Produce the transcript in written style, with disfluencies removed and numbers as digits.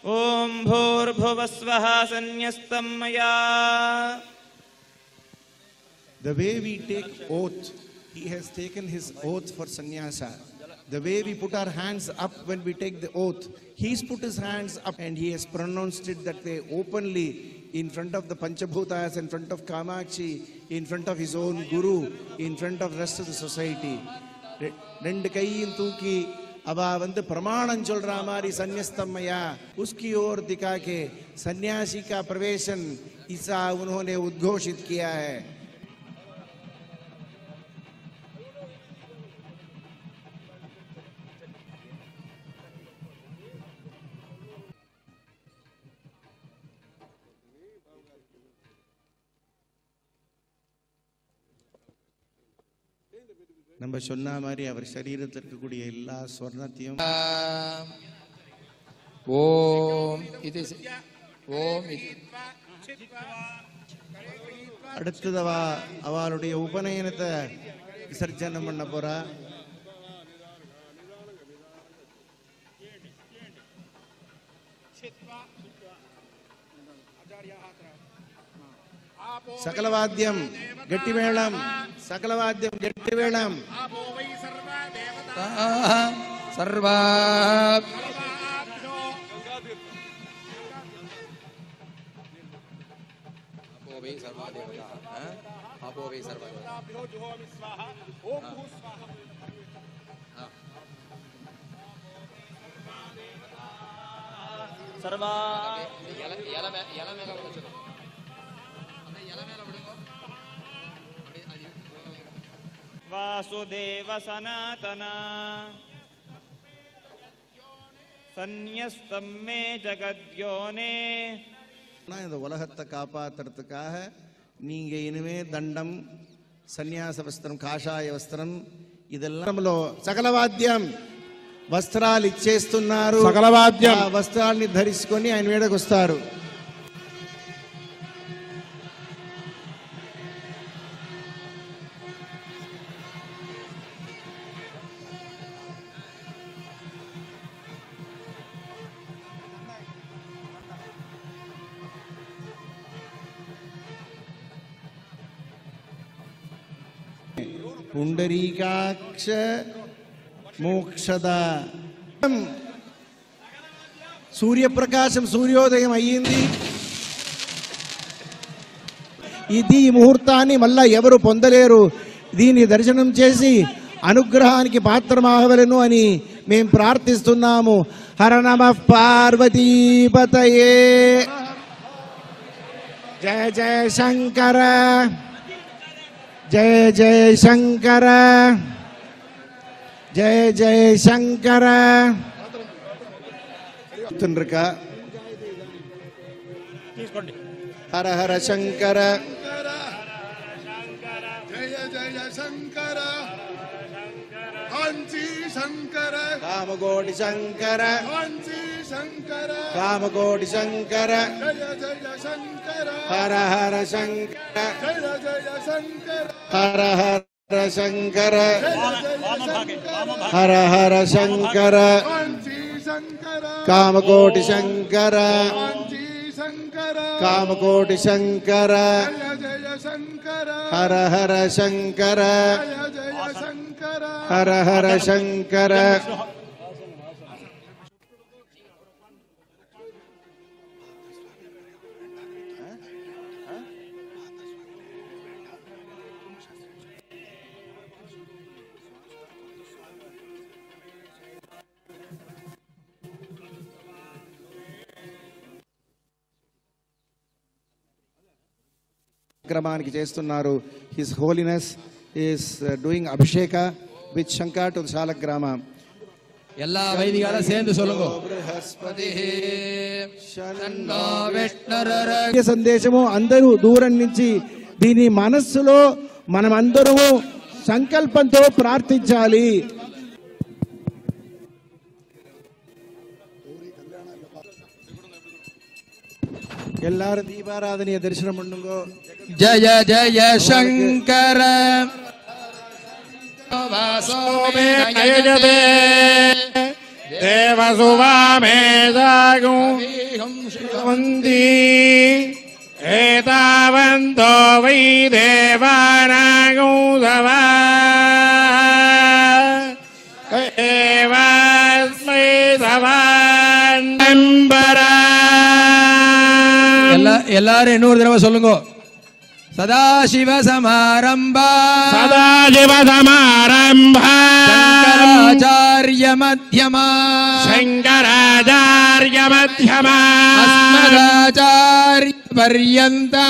Om Bhurbhuvasvaha Sanyastam Maya. The way we take oath, he has taken his oath for sannyasa. The way we put our hands up when we take the oath, he's put his hands up and he has pronounced it that way openly in front of the Panchabhutas, in front of Kamakshi, in front of his own guru, in front of the rest of the society. Rendu kaiyin tooki ava vandu pramanam solra mari sanyastam maya uski or dikha ke sannyasi ka praveshan isa unhone udghoshit kiya hai. நம்ம சொன்ன மாதிரி அவர் சரீரத்தில் இருக்கக்கூடிய எல்லா ஸ்வர்ணத்தையும் ஓம் இது ஓம் அடுத்ததவா அவளுடைய உபநயனத்தை விசர்ஜனம் பண்ண போறா. సకలవాద్యం గట్టివేళం సకలవాద్యం గట్టివేళం సర్వా Vasudeva Sanatana Sanyastam me Jagadyone. இந்த உலகத்தை காப்பாத்துறதுக்காக நீங்க இனிமே தண்டம் సన్యాస వస్త్రం కాషాయ వస్త్రం ఇదెల్లంలో సకలవాద్యం వస్త్రాలు ఇచ్చేస్తున్నారు. సకలవాద్యం వస్త్రాల్ని ధరించుకొని ఆయన వేడకు వస్తారు. పుండరీకాక్ష మోక్షద సూర్యప్రకాశం సూర్యోదయం అయ్యింది. ఇది ముహూర్తాన్ని మళ్ళా ఎవరు పొందలేరు. దీన్ని దర్శనం చేసి అనుగ్రహానికి పాత్రమాగవలను అని మేము ప్రార్థిస్తున్నాము. హర నమః పార్వతీపతయే. జయ జయ శంకర జయ జయ శంకర జయ జయ శంకర. హర హర శంకర జయ జయ శంకర కాంచీ శంకర కామకోటి శంకర కాంచీ శంకర కామకోటి శంకర జయ జయ శంకర హర హర శంకర జయ జయ శంకర హర హర శంకర జయ హర హర శంకర కాంచీ శంకర కామకోటి శంకర కాంచీ శంకర కామకోటి శంకర జయ జయ శంకర హర హర శంకర జయ జయ శంకర హర హర శంకర. క్రమానికి చేస్తున్నారు. హిస్ హోలీనెస్ ఈస్ డూయింగ్ అభిషేక విత్ శంకర్ టు శాలగ్రామ. எல்லா வைதிகாலும் சேர்ந்து சொல்லுங்க. సందేశము అందరూ దూరం నుంచి దీని మనస్సులో మనం అందరూ సంకల్పంతో ప్రార్థించాలి. எல்லாரும் தீபாராதனைய தரிசனம் பண்ணுங்க. ஜய ஜய சங்கர வாசோமே நயனதே देवसुवामेदागुवन्ति एतावन्तो वै देवानागुसवा एवस्मै सवान्नम्बरा எல்லாரும் இன்னொரு தடவை சொல்லுங்க. சதாசிவ சமாரம்பா சங்கராச்சார்ய மத்யமா शंकराचार्य मध्यमा अस्मदाचार्य पर्यन्ता